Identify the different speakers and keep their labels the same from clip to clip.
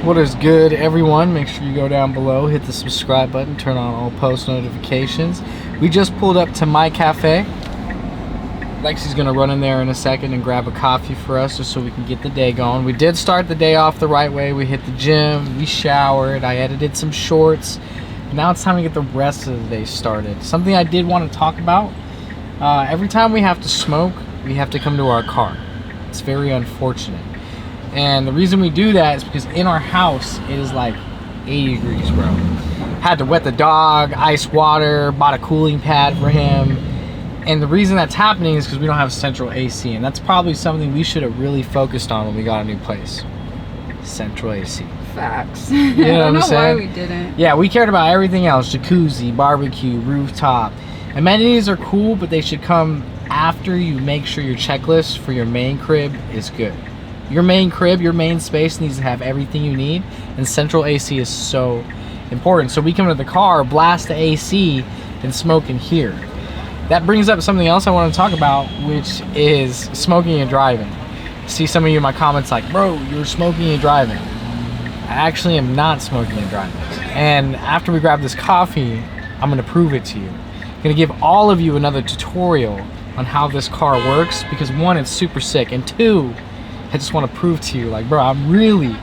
Speaker 1: What is good, everyone? Make sure you go down below, hit the subscribe button, turn on all post notifications. We just pulled up to my cafe. Lexi's gonna run in there in a second and grab a coffee for us just so we can get the day going. We did start the day off the right way. We hit the gym, we showered, I edited some shorts. Now it's time to get the rest of the day started. Something I did want to talk about. Every time we have to smoke, we have to come to our car. It's very unfortunate. And the reason we do that is because in our house, it is like 80 degrees, bro. Had to wet the dog, ice water, bought a cooling pad for him. And the reason that's happening is because we don't have central AC. And that's probably something we should have really focused on when we got a new place. Central AC.
Speaker 2: Facts.
Speaker 1: You know
Speaker 2: I don't know
Speaker 1: saying?
Speaker 2: why we didn't.
Speaker 1: Yeah, we cared about everything else. Jacuzzi, barbecue, rooftop. Amenities are cool, but they should come after you make sure your checklist for your main crib is good. Your main crib, your main space needs to have everything you need, and central AC is so important. So we come to the car, blast the AC, and smoke in here. That brings up something else I want to talk about, which is smoking and driving. I see some of you in my comments like, bro, you're smoking and driving. I actually am not smoking and driving. And after we grab this coffee, I'm gonna prove it to you. I'm gonna give all of you another tutorial on how this car works, because one, it's super sick, and two, I just want to prove to you, like, bro, I'm really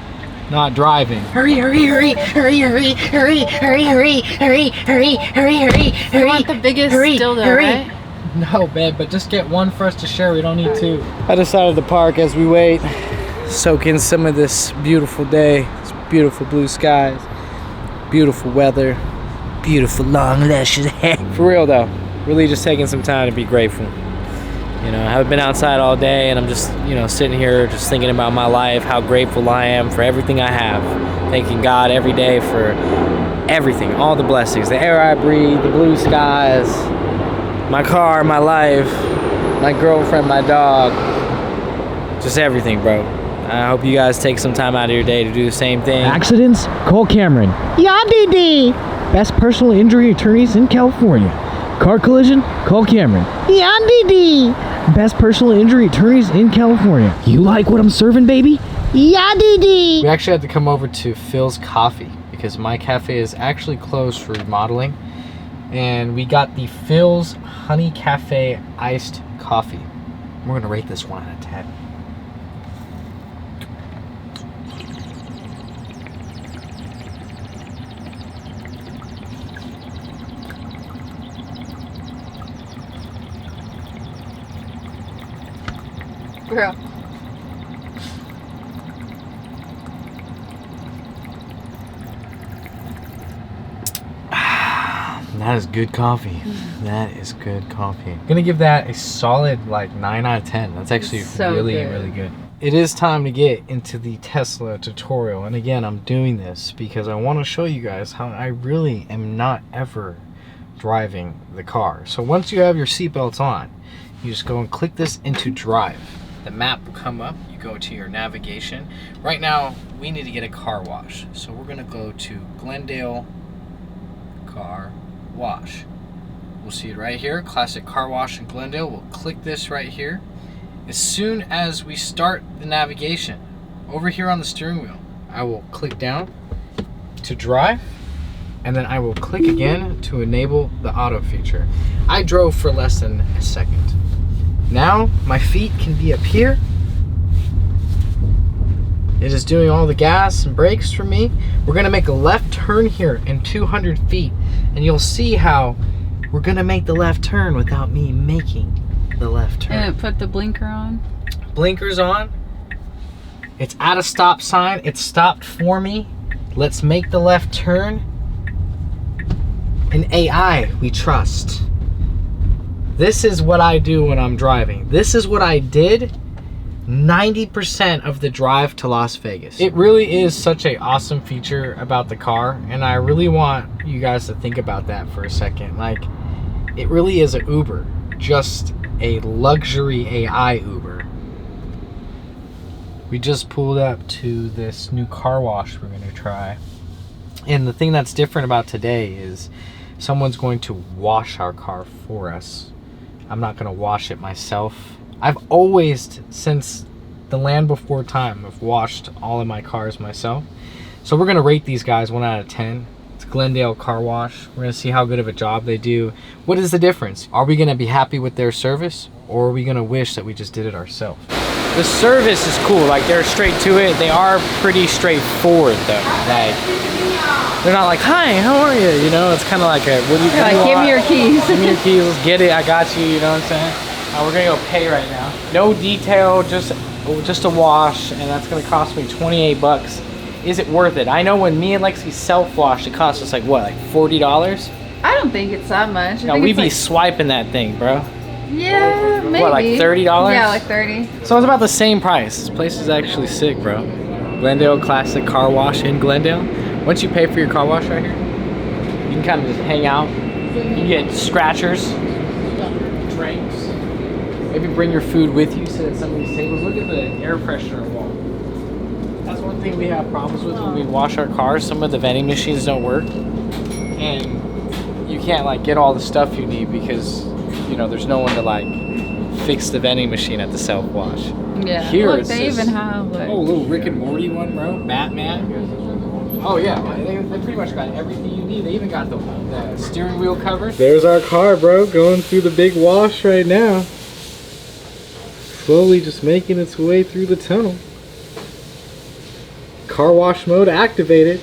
Speaker 1: not driving.
Speaker 3: Hurry, hurry, hurry, hurry, hurry, hurry, hurry, hurry, hurry, hurry, hurry, hurry, hurry.
Speaker 2: You want the biggest dildo, right?
Speaker 1: No, babe, but just get one for us to share. We don't need two. I decided to park as we wait, soak in some of this beautiful day. It's beautiful blue skies, beautiful weather, beautiful long luscious hair. For real though, really just taking some time to be grateful. You know, I haven't been outside all day, and I'm just, you know, sitting here just thinking about my life, how grateful I am for everything I have. Thanking God every day for everything, all the blessings, the air I breathe, the blue skies, my car, my life, my girlfriend, my dog, just everything, bro. I hope you guys take some time out of your day to do the same thing.
Speaker 4: Accidents? Call Cameron. Yadidi! Best personal injury attorneys in California. Car collision? Call Cameron. Yadidi! Best personal injury attorneys in California. You like what I'm serving, baby? Yadidi!
Speaker 1: We actually had to come over to Phil's Coffee because my cafe is actually closed for remodeling. And we got the Phil's Honey Cafe Iced Coffee. We're gonna rate this 1 out of 10.
Speaker 2: Bro.
Speaker 1: That is good coffee. That is good coffee. I'm gonna give that a solid like 9 out of 10. That's actually
Speaker 2: So
Speaker 1: really
Speaker 2: good.
Speaker 1: good. It is time to get into the Tesla tutorial. And again, I'm doing this because I want to show you guys how I really am not ever driving the car. So once you have your seatbelts on, you just go and click this into drive. The map will come up, you go to your navigation. Right now, we need to get a car wash. So we're gonna go to Glendale Car Wash. We'll see it right here, Classic Car Wash in Glendale. We'll click this right here. As soon as we start the navigation, over here on the steering wheel, I will click down to drive, and then I will click again to enable the auto feature. I drove for less than a second. Now my feet can be up here. It is doing all the gas and brakes for me. We're gonna make a left turn here in 200 feet, and you'll see how we're gonna make the left turn without me making the left turn.
Speaker 2: And it put the blinker on.
Speaker 1: Blinkers on. It's at a stop sign. It's stopped for me. Let's make the left turn. In AI, we trust. This is what I do when I'm driving. This is what I did 90% of the drive to Las Vegas. It really is such an awesome feature about the car, and I really want you guys to think about that for a second. Like, it really is an Uber, just a luxury AI Uber. We just pulled up to this new car wash we're gonna try. And the thing that's different about today is someone's going to wash our car for us. I'm not gonna wash it myself. I've always, since the land before time, I've washed all of my cars myself. So we're gonna rate these guys 1 out of 10. It's Glendale Car Wash. We're gonna see how good of a job they do. What is the difference? Are we gonna be happy with their service, or are we gonna wish that we just did it ourselves? The service is cool, like they're straight to it. They are pretty straightforward though. Like, they're not like, hi, how are you? You know, it's kind of like a, what do you
Speaker 2: Like, give me your keys.
Speaker 1: Give me your keys, let's get it, I got you, you know what I'm saying? We're gonna go pay right now. No detail, just a wash, and that's gonna cost me 28 bucks. Is it worth it? I know when me and Lexi self-washed, it cost us like what, like $40?
Speaker 2: I don't think it's that much.
Speaker 1: No, we'd be swiping that thing, bro.
Speaker 2: Yeah, maybe.
Speaker 1: What, like $30?
Speaker 2: Yeah, like 30.
Speaker 1: So it's about the same price. This place is actually sick, bro. Glendale Classic Car Wash in Glendale. Once you pay for your car wash right here, you can kind of just hang out. You can get scratchers, drinks. Maybe bring your food with you, sit at some of these tables. Look at the air freshener wall. That's one thing we have problems with when we wash our cars. Some of the vending machines don't work. And you can't like get all the stuff you need because, you know, there's no one to like fix the vending machine at the self-wash.
Speaker 2: Yeah.
Speaker 1: Here
Speaker 2: look,
Speaker 1: it's
Speaker 2: they
Speaker 1: just,
Speaker 2: even have like...
Speaker 1: Oh, a little Rick and Morty one, bro. Batman. Oh yeah, they pretty much got everything you need. They even got the steering wheel cover. There's our car, bro, going through the big wash right now. Slowly just making its way through the tunnel. Car wash mode activated.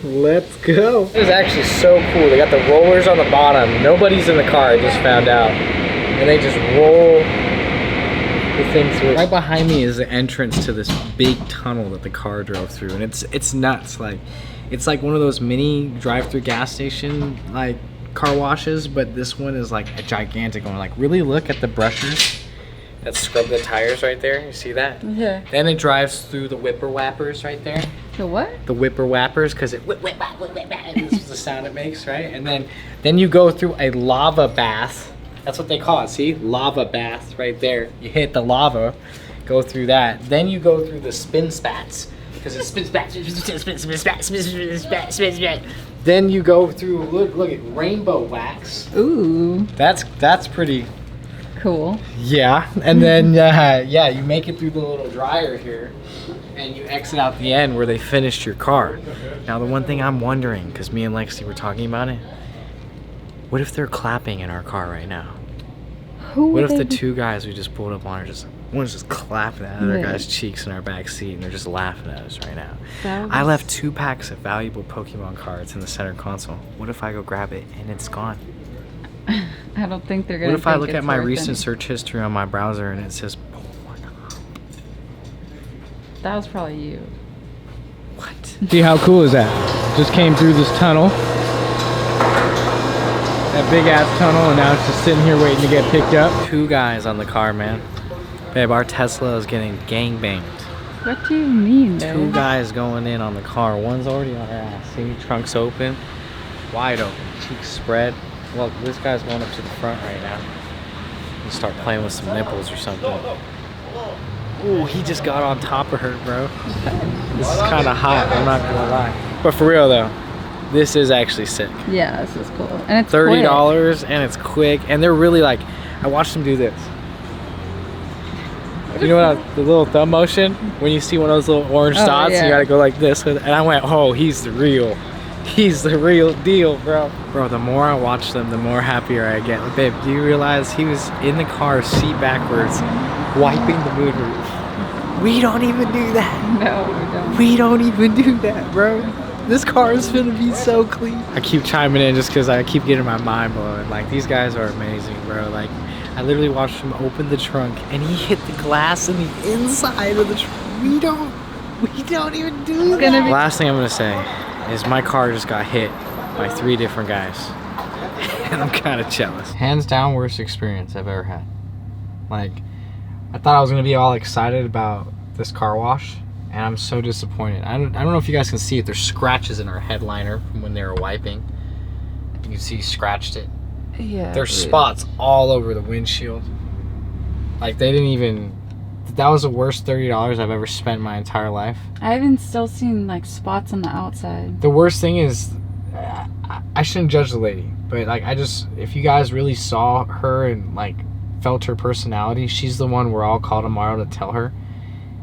Speaker 1: Let's go. This is actually so cool. They got the rollers on the bottom. Nobody's in the car, I just found out. And they just roll the thing through. Right behind me is the entrance to this big tunnel that the car drove through. And it's nuts. Like, it's like one of those mini drive-through gas station like car washes, but this one is like a gigantic one. Like, really look at the brushes that scrub the tires right there. You see that?
Speaker 2: Yeah.
Speaker 1: Then it drives through the whipper whappers right there.
Speaker 2: The what?
Speaker 1: The whipper whappers, because it whip, whip, whip, whip, whip, whip. This is the sound it makes, right? And then you go through a lava bath. That's what they call it. See, lava bath right there. You hit the lava, go through that. Then you go through the spin spats, because it spins back, spin. Then you go through. Look at rainbow wax.
Speaker 2: Ooh.
Speaker 1: That's pretty.
Speaker 2: Cool.
Speaker 1: Yeah, and then yeah, you make it through the little dryer here, and you exit out the end where they finished your car. Now the one thing I'm wondering, because me and Lexi were talking about it, what if they're clapping in our car right now? What if the two guys we just pulled up on are just, one's just clapping at the other guy's cheeks in our back seat, and they're just laughing at us right now? I left 2 packs of valuable Pokemon cards in the center console. What if I go grab it and it's gone?
Speaker 2: I don't think they're gonna.
Speaker 1: What if I look at my recent search history on my browser and it says Pokemon?
Speaker 2: That was probably you.
Speaker 1: What?
Speaker 4: See how cool is that? Just came through this tunnel. That big ass tunnel, and now it's just sitting here waiting to get picked up.
Speaker 1: 2 guys on the car, man. Babe, our Tesla is getting gangbanged.
Speaker 2: What do you mean, babe?
Speaker 1: 2 guys going in on the car. One's already on her ass. See, trunks open, wide open, cheeks spread. Well, this guy's going up to the front right now. He'll start playing with some nipples or something. Ooh, he just got on top of her, bro. This is kind of hot, I'm not gonna lie. But for real though, this is actually sick.
Speaker 2: Yeah, this is cool. And it's
Speaker 1: $30
Speaker 2: quick.
Speaker 1: and it's quick, and they're really like, I watched them do this. You know what, the little thumb motion? When you see one of those little orange dots,
Speaker 2: yeah.
Speaker 1: you gotta go like this. And I went, oh, he's the real deal, bro. Bro, the more I watch them, the more happier I get. Babe, do you realize he was in the car, seat backwards, wiping the moonroof? We don't even do that.
Speaker 2: No, we don't.
Speaker 1: We don't even do that, bro. This car is gonna be so clean. I keep chiming in just because I keep getting my mind blown. Like, these guys are amazing, bro. Like, I literally watched him open the trunk and he hit the glass in the inside of the trunk. We don't even do that. Last thing I'm gonna say is my car just got hit by 3 different guys. And I'm kind of jealous. Hands down worst experience I've ever had. Like, I thought I was gonna be all excited about this car wash, and I'm so disappointed. I don't know if you guys can see it. There's scratches in our headliner from when they were wiping. You can see he scratched it.
Speaker 2: Yeah.
Speaker 1: There's spots all over the windshield. Like, they didn't even... That was the worst $30 I've ever spent in my entire life.
Speaker 2: I haven't still seen like spots on the outside.
Speaker 1: The worst thing is, I shouldn't judge the lady, but like, if you guys really saw her and like felt her personality, she's the one we're all call tomorrow to tell her.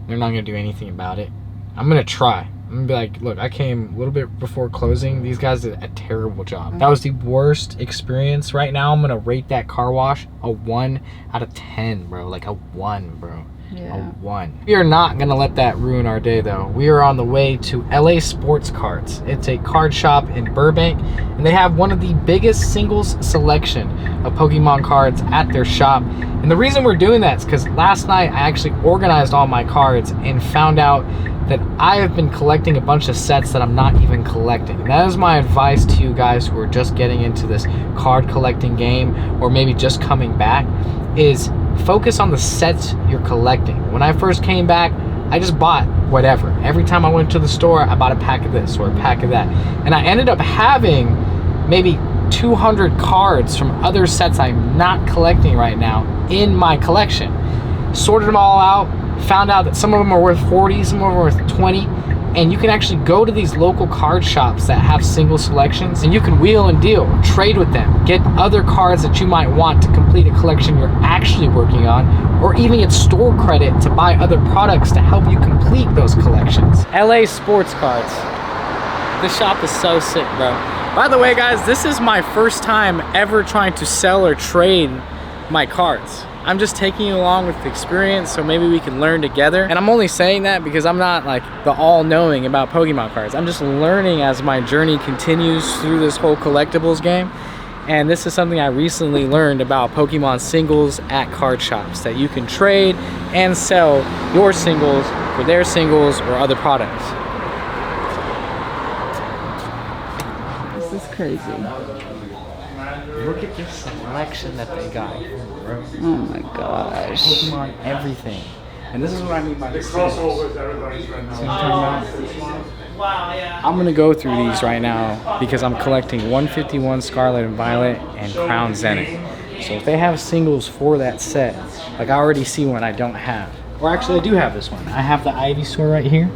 Speaker 1: They're not gonna do anything about it. I'm gonna try. I'm gonna be like, look, I came a little bit before closing. These guys did a terrible job. That was the worst experience. Right now, I'm gonna rate that car wash a 1 out of 10, bro. Like a 1, bro.
Speaker 2: Yeah.
Speaker 1: A 1. We are not gonna let that ruin our day though. We are on the way to LA Sports Cards. It's a card shop in Burbank, and they have one of the biggest singles selection of Pokemon cards at their shop. And the reason we're doing that is because last night I actually organized all my cards and found out that I have been collecting a bunch of sets that I'm not even collecting. And that is my advice to you guys who are just getting into this card collecting game, or maybe just coming back, is focus on the sets you're collecting. When I first came back, I just bought whatever. Every time I went to the store, I bought a pack of this or a pack of that. And I ended up having maybe 200 cards from other sets I'm not collecting right now in my collection. Sorted them all out, found out that some of them are worth 40, some of them are worth 20, and you can actually go to these local card shops that have single selections, and you can wheel and deal, trade with them, get other cards that you might want to complete a collection you're actually working on, or even get store credit to buy other products to help you complete those collections. LA Sports Cards. This shop is so sick, bro. By the way, guys, this is my first time ever trying to sell or trade my cards. I'm just taking you along with the experience, so maybe we can learn together. And I'm only saying that because I'm not like the all-knowing about Pokemon cards. I'm just learning as my journey continues through this whole collectibles game. And this is something I recently learned about Pokemon singles at card shops, that you can trade and sell your singles for their singles or other products.
Speaker 2: This is crazy.
Speaker 1: Look at this selection that they got, bro.
Speaker 2: Oh my gosh.
Speaker 1: Pokemon everything. And this is what I mean by the crossovers. I'm gonna go through these right now because I'm collecting 151 Scarlet and Violet and Crown Zenith. So if they have singles for that set, like I already see one I don't have. Or actually I do have this one. I have the Ivysaur right here.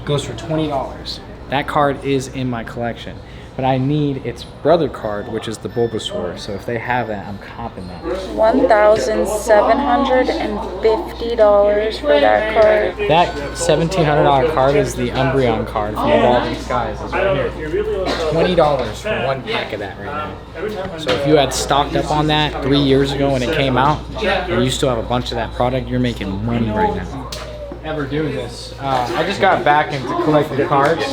Speaker 1: Goes for $20. That card is in my collection. But I need its brother card, which is the Bulbasaur. So if they have that, I'm copping that.
Speaker 2: $1,750 for that card.
Speaker 1: That $1,700 card is the Umbreon card from Evolving Skies. It's right here. $20 for one pack of that right now. So if you had stocked up on that 3 years ago when it came out, and you still have a bunch of that product, you're making money right now. Ever doing this. I just got back into collecting cards.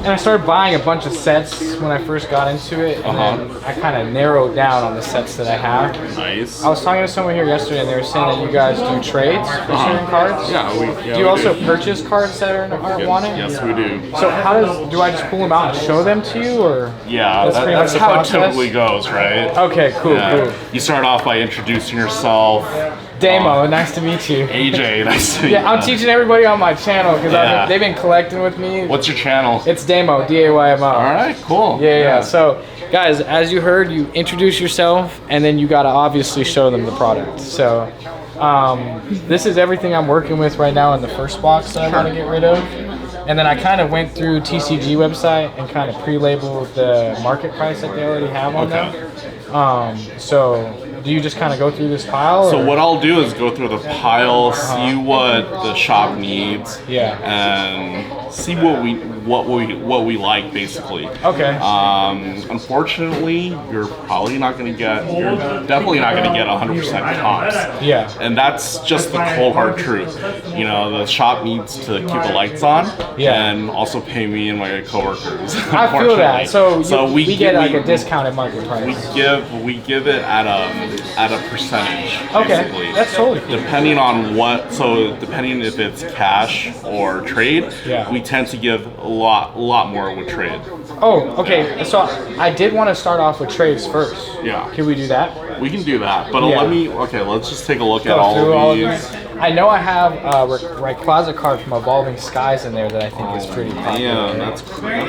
Speaker 1: And I started buying a bunch of sets when I first got into it, and then I kind of narrowed down on the sets that I have.
Speaker 5: Nice.
Speaker 1: I was talking to someone here yesterday, and they were saying that you guys do trades for certain cards.
Speaker 5: Yeah,
Speaker 1: do you also purchase cards that aren't wanted?
Speaker 5: Yes, we do.
Speaker 1: So how do I just pull them out and show them to you, or?
Speaker 5: Yeah, that's how it typically goes, right?
Speaker 1: Okay, cool, cool.
Speaker 5: You start off by introducing yourself.
Speaker 1: Damo, nice to meet you.
Speaker 5: AJ, nice to meet you.
Speaker 1: Yeah, I'm teaching everybody on my channel because they've been collecting with me.
Speaker 5: What's your channel?
Speaker 1: It's Damo, D-A-Y-M-O.
Speaker 5: All right, cool.
Speaker 1: Yeah. So, guys, as you heard, you introduce yourself, and then you gotta obviously show them the product. So, this is everything I'm working with right now in the first box that I want to get rid of. And then I kind of went through TCG website and kind of pre-labeled the market price that they already have on them. So, do you just kind of go through this pile?
Speaker 5: So what I'll do is go through the pile, see what the shop needs, and see what we like basically.
Speaker 1: Okay.
Speaker 5: Unfortunately, you're definitely not going to get 100% comps.
Speaker 1: Yeah.
Speaker 5: And that's just the cold hard truth. You know, the shop needs to keep the lights on, and also pay me and my coworkers.
Speaker 1: I feel that. So we get like a discounted market price.
Speaker 5: We give it at a percentage.
Speaker 1: Okay,
Speaker 5: basically.
Speaker 1: that's totally cool.
Speaker 5: Depending on depending if it's cash or trade, we tend to give a lot more with trade.
Speaker 1: Oh, okay. So I did want to start off with trades first.
Speaker 5: Yeah.
Speaker 1: Can we do that?
Speaker 5: We can do that, but let's just take a look at all of these.
Speaker 1: I know I have a Rayquaza card from Evolving Skies in there that I think is pretty popular.
Speaker 5: Yeah, that's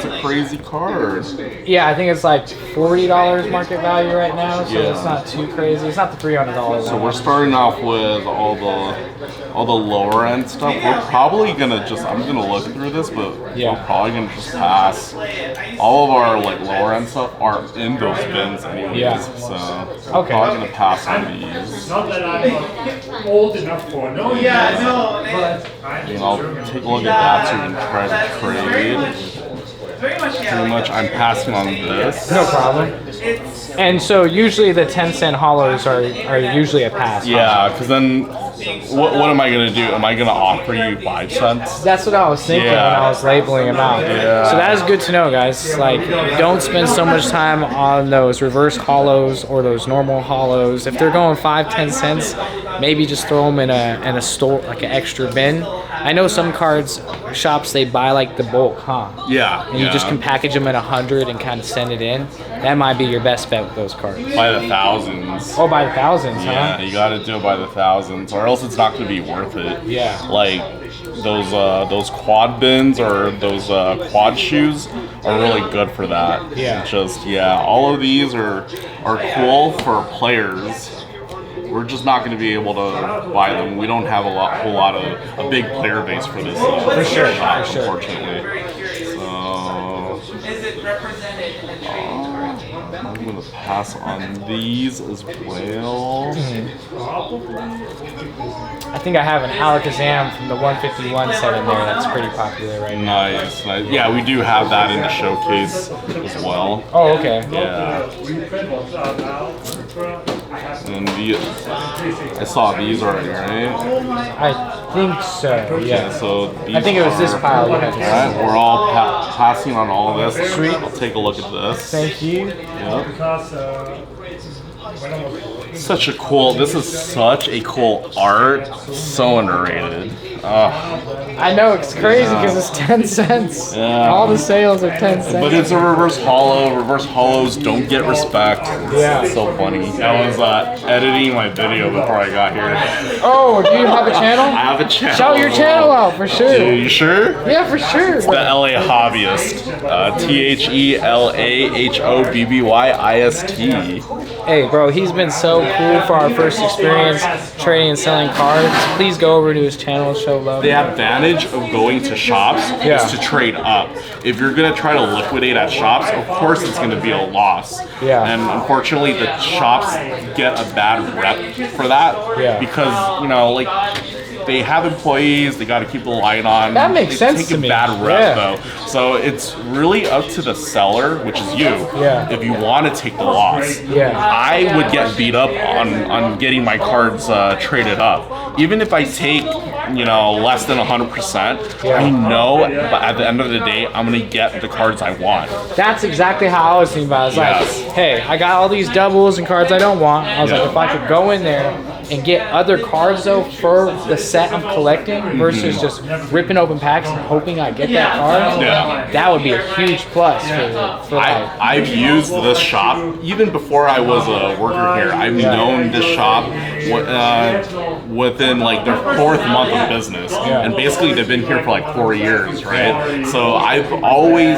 Speaker 5: a crazy card.
Speaker 1: Yeah, I think it's like $40 market value right now, so it's not too crazy. It's not the $300.
Speaker 5: So we're starting off with all the all the lower end stuff, we're probably gonna I'm gonna look through this, but we're probably gonna just pass. All of our like lower end stuff are in those bins anyways.
Speaker 1: Yeah.
Speaker 5: So we're probably gonna pass on these.
Speaker 6: Not that I'm old enough for it. No, yeah, no.
Speaker 5: And I'll take a look at that so we can try to trade. Pretty much I'm passing on this.
Speaker 1: No problem. And so usually the 10-cent hollows are usually a pass.
Speaker 5: Yeah, because then what am I going to do? Am I going to offer you 5 cents?
Speaker 1: That's what I was thinking when I was labeling them out.
Speaker 5: Yeah.
Speaker 1: So that is good to know, guys. Like, don't spend so much time on those reverse hollows or those normal hollows. If they're going 5-10 cents, maybe just throw them in a store, like an extra bin. I know some cards shops, they buy like the bulk, huh?
Speaker 5: Yeah.
Speaker 1: And you just can package them in 100 and kind of send it in. That might be your best bet with those cards.
Speaker 5: By the thousands.
Speaker 1: Oh, by the thousands,
Speaker 5: Yeah,
Speaker 1: huh?
Speaker 5: you got to do it by the thousands, or else it's not going to be worth it.
Speaker 1: Yeah.
Speaker 5: Like those quad bins or those quad shoes are really good for that.
Speaker 1: Yeah.
Speaker 5: All of these are cool for players. We're just not going to be able to buy them. We don't have a big player base for this.
Speaker 1: For sure,
Speaker 5: unfortunately. So I'm going to pass on these as well.
Speaker 1: I think I have an Alakazam from the 151 set in there that's pretty popular right now.
Speaker 5: Nice. Yeah, we do have that in the showcase as well.
Speaker 1: Oh, okay.
Speaker 5: Yeah. And I saw these already, right?
Speaker 1: I think so, yeah.
Speaker 5: So these
Speaker 1: I think it was this pile you had to see.
Speaker 5: Alright, we're all passing on all of this. Sweet. I'll take a look at this.
Speaker 1: Thank you.
Speaker 5: Yep. This is such a cool art. So underrated.
Speaker 1: I know, it's crazy because it's 10 cents.
Speaker 5: Yeah.
Speaker 1: All the sales are 10 cents.
Speaker 5: But it's a reverse hollow. Reverse hollows don't get respect. It's so funny. I was editing my video before I got here.
Speaker 1: Oh, do you have a channel?
Speaker 5: I have a channel.
Speaker 1: Shout your channel out for sure.
Speaker 5: Dude, you sure?
Speaker 1: Yeah, for sure.
Speaker 5: The LA Hobbyist. THELAHOBBYIST.
Speaker 1: Hey, bro, he's been so cool for our first experience trading and selling cards. Please go over to his channel and show love.
Speaker 5: The advantage of going to shops is to trade up. If you're going to try to liquidate at shops, of course it's going to be a loss.
Speaker 1: Yeah.
Speaker 5: And unfortunately, the shops get a bad rep for that.
Speaker 1: Yeah.
Speaker 5: Because, they have employees, they got to keep the light on.
Speaker 1: That makes sense to me.
Speaker 5: They take a bad rep though. So it's really up to the seller, which is you, if you want to take the loss.
Speaker 1: Yeah.
Speaker 5: I would get beat up on getting my cards traded up. Even if I take, less than 100%, I know at the end of the day, I'm going to get the cards I want.
Speaker 1: That's exactly how I was thinking about it. I was like, hey, I got all these doubles and cards I don't want. I was like, if I could go in there and get other cards though for the set I'm collecting versus just ripping open packs and hoping I get that card, that would be a huge plus for
Speaker 5: I've used this shop even before I was a worker here. I've known this shop within like their 4th month of business, and basically they've been here for like 4 years, right? So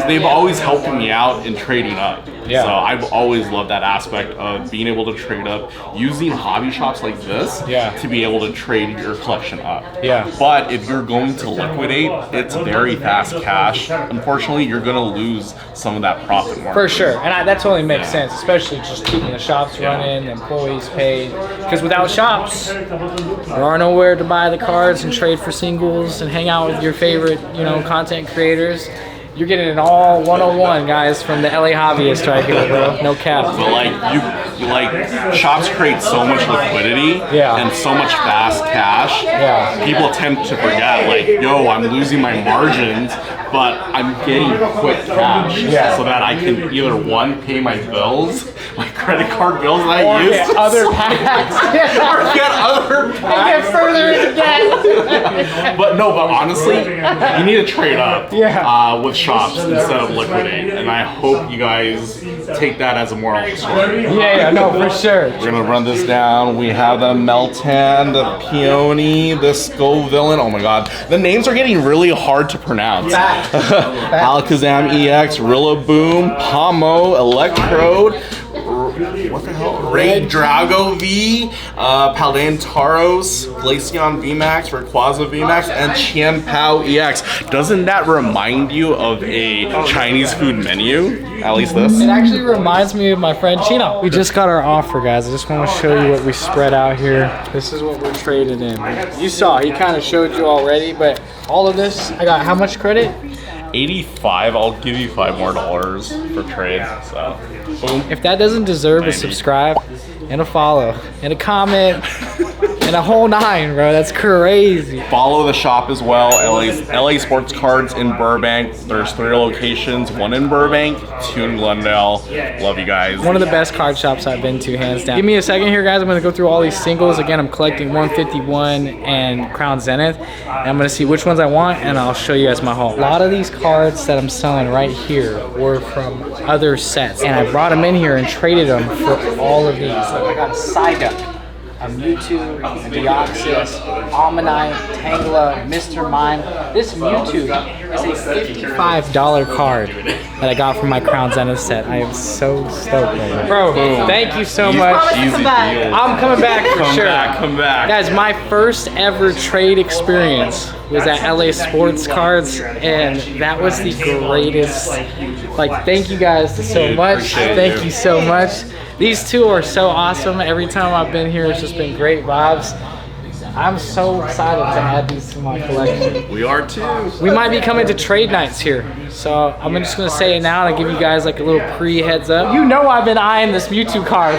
Speaker 5: they've always helped me out in trading up. So I've always loved that aspect of being able to trade up, using hobby shops like this to be able to trade your collection up. But if you're going to liquidate, it's very fast cash. Unfortunately, you're going to lose some of that profit margin.
Speaker 1: For sure, and that totally makes sense, especially just keeping the shops running, employees paid. Because without shops, there are nowhere to buy the cards and trade for singles and hang out with your favorite, content creators. You're getting it all 101, guys, from the LA Hobbyist right here, bro. No cap.
Speaker 5: But shops create so much liquidity and so much fast cash. People tend to forget, I'm losing my margins, but I'm getting quick cash so that I can either pay my bills, my credit card bills that I use,
Speaker 1: get other packs,
Speaker 5: or get other packs,
Speaker 1: and get further into debt.
Speaker 5: But honestly, you need to trade up with shops instead of liquidate, and I hope you guys take that as a moral of the story.
Speaker 1: No, for sure.
Speaker 5: We're gonna run this down. We have the Meltan, the Peony, the Scovillain. Oh my god, the names are getting really hard to pronounce. Alakazam EX, Rillaboom, Pomo, Electrode, what the hell? Ray Drago V, Palantaros, Glaceon VMAX, Rayquaza VMAX, and Qian Pao EX. Doesn't that remind you of a Chinese food menu? At least this.
Speaker 1: It actually reminds me of my friend Chino. We just got our offer, guys. I just want to show you what we spread out here. This is what we're traded in. You saw, he kind of showed you already, but all of this, I got how much credit?
Speaker 5: 85. I'll give you $5 more for trade. So, boom.
Speaker 1: If that doesn't deserve a subscribe and a follow and a comment and a whole 9, bro, that's crazy.
Speaker 5: Follow the shop as well. LA Sports Cards in Burbank. There's 3 locations, 1 in Burbank, 2 in Glendale. Love you guys.
Speaker 1: One of the best card shops I've been to, hands down. Give me a second here, guys. I'm gonna go through all these singles. Again, I'm collecting 151 and Crown Zenith. And I'm gonna see which ones I want, and I'll show you guys my haul. A lot of these cards that I'm selling right here were from other sets, and I brought them in here and traded them for all of these. Look, I got a Psyduck, a Mewtwo, a Deoxys, Almanite, Tangela, Mr. Mime. This Mewtwo is a $55 card that I got from my Crown Zenith set. I am so stoked right now. Bro, thank you so much.
Speaker 5: Easy deal.
Speaker 1: I'm coming back for sure.
Speaker 5: Come back.
Speaker 1: Guys, my first ever trade experience was at LA Sports Cards, and that was the greatest. Like, thank you guys so much. Thank you so much. These two are so awesome. Every time I've been here, it's just been great vibes. I'm so excited to add these to my collection.
Speaker 5: We are too.
Speaker 1: We might be coming to trade nights here. So I'm just gonna say it now and I'll give you guys like a little pre-heads up. You know I've been eyeing this Mewtwo card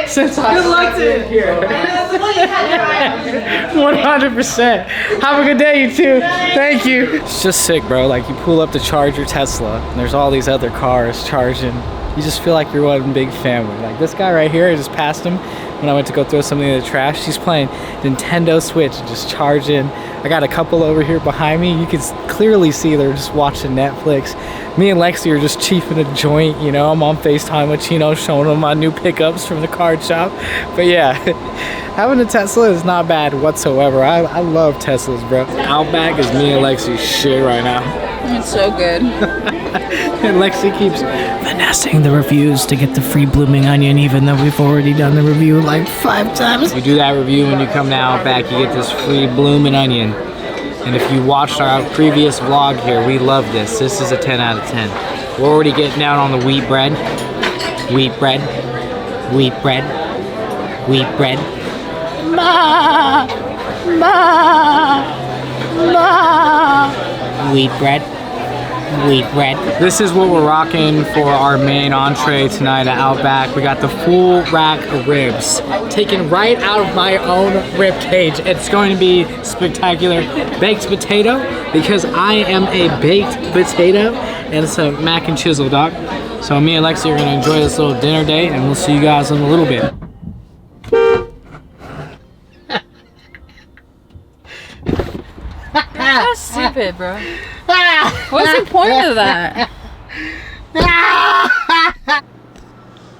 Speaker 1: since I started here. 100%. Have a good day, you two. Thank you. It's just sick, bro. Like, you pull up to charge your Tesla and there's all these other cars charging. You just feel like you're one big family. Like this guy right here, I just passed him when I went to go throw something in the trash. He's playing Nintendo Switch, just charging. I got a couple over here behind me. You can clearly see they're just watching Netflix. Me and Lexi are just chiefing a joint, you know. I'm on FaceTime with Chino, showing him my new pickups from the card shop. But yeah, having a Tesla is not bad whatsoever. I love Teslas, bro. Outback is me and Lexi's shit right now.
Speaker 2: It's so good.
Speaker 1: And Lexi keeps
Speaker 4: Finessing the reviews to get the free blooming onion, even though we've already done the review like 5 times.
Speaker 1: You do that review when you come to Outback, you get this free blooming onion. And if you watched our previous vlog here, we love this. This is a 10 out of 10. We're already getting down on the wheat bread. Wheat bread. Wheat bread. Wheat bread. Ma! Ma! Ma! Wheat bread. Wheat bread. This is what we're rocking for our main entree tonight at Outback. We got the full rack of ribs, taken right out of my own rib cage. It's going to be spectacular. Baked potato, because I am a baked potato, and some mac and chisel, dog. So me and Lexi are gonna enjoy this little dinner date, and we'll see you guys in a little bit.
Speaker 2: That's stupid, bro. What's the point of that?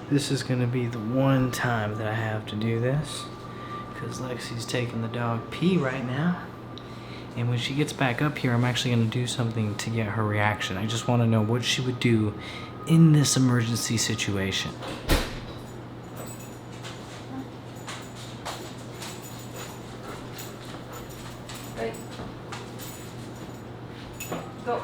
Speaker 1: This is gonna be the one time that I have to do this, because Lexi's taking the dog pee right now. And when she gets back up here, I'm actually gonna do something to get her reaction. I just wanna know what she would do in this emergency situation.
Speaker 2: Go.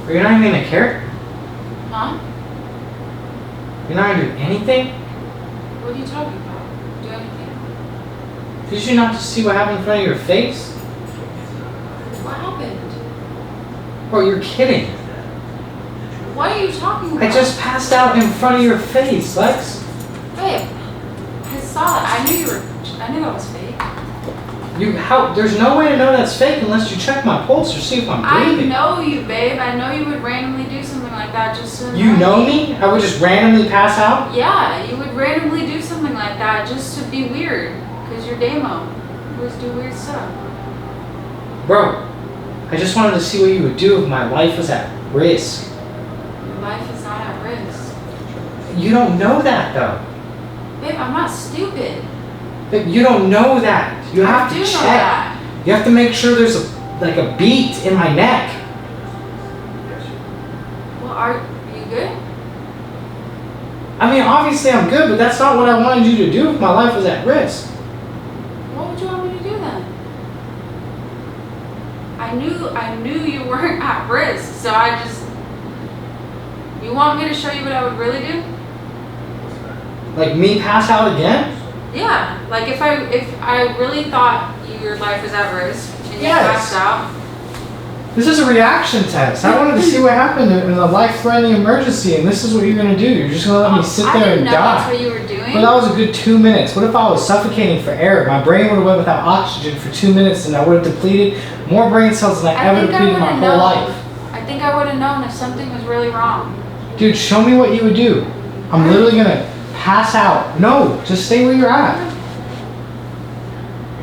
Speaker 1: Or you're not even gonna care?
Speaker 2: Huh?
Speaker 1: You're not gonna do anything?
Speaker 2: What are you talking about? Do anything?
Speaker 1: Did you not just see what happened in front of your face?
Speaker 2: What happened?
Speaker 1: Bro, you're kidding.
Speaker 2: What are you talking about?
Speaker 1: I just passed out in front of your face, Lex.
Speaker 2: Babe, I saw that. I knew that was fake.
Speaker 1: There's no way to know that's fake unless you check my pulse or see if I'm breathing.
Speaker 2: I know you, babe. I know you would randomly do something like that just to
Speaker 1: You know me? I would just randomly pass out?
Speaker 2: Yeah, you would randomly do something like that just to be weird. Because you're Damo. You always do weird stuff.
Speaker 1: Bro, I just wanted to see what you would do if my life was at risk.
Speaker 2: Your life is not at risk.
Speaker 1: You don't know that though.
Speaker 2: Babe, I'm not stupid.
Speaker 1: But you don't know that. You have
Speaker 2: I
Speaker 1: to
Speaker 2: do
Speaker 1: check.
Speaker 2: know that.
Speaker 1: You have to make sure there's a beat in my neck.
Speaker 2: Well, are you good?
Speaker 1: I mean, obviously I'm good, but that's not what I wanted you to do if my life was at risk.
Speaker 2: What would you want me to do then? I knew you weren't at risk, so you want me to show you what I would really do?
Speaker 1: Like me pass out again?
Speaker 2: Yeah, like if I really thought your life was at risk and you passed out.
Speaker 1: This is a reaction test. I wanted to see what happened in a life-threatening emergency, and this is what you're gonna do. You're just gonna let me sit
Speaker 2: I
Speaker 1: there
Speaker 2: didn't
Speaker 1: and
Speaker 2: know
Speaker 1: die.
Speaker 2: that's what you were doing.
Speaker 1: But that was a good 2 minutes. What if I was suffocating for air? My brain would have went without oxygen for 2 minutes, and I would have depleted more brain cells than I ever depleted in my whole life.
Speaker 2: I think I would have known if something was really wrong.
Speaker 1: Dude, show me what you would do. I'm literally gonna pass out. No, just stay where you're at.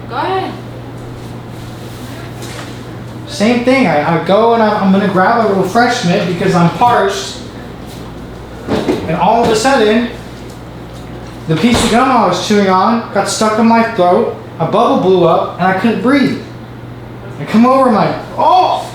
Speaker 2: Go ahead.
Speaker 1: Same thing. I go and I'm gonna grab a refreshment because I'm parched, and all of a sudden, the piece of gum I was chewing on got stuck in my throat. A bubble blew up, and I couldn't breathe. I come over, I'm like, oh!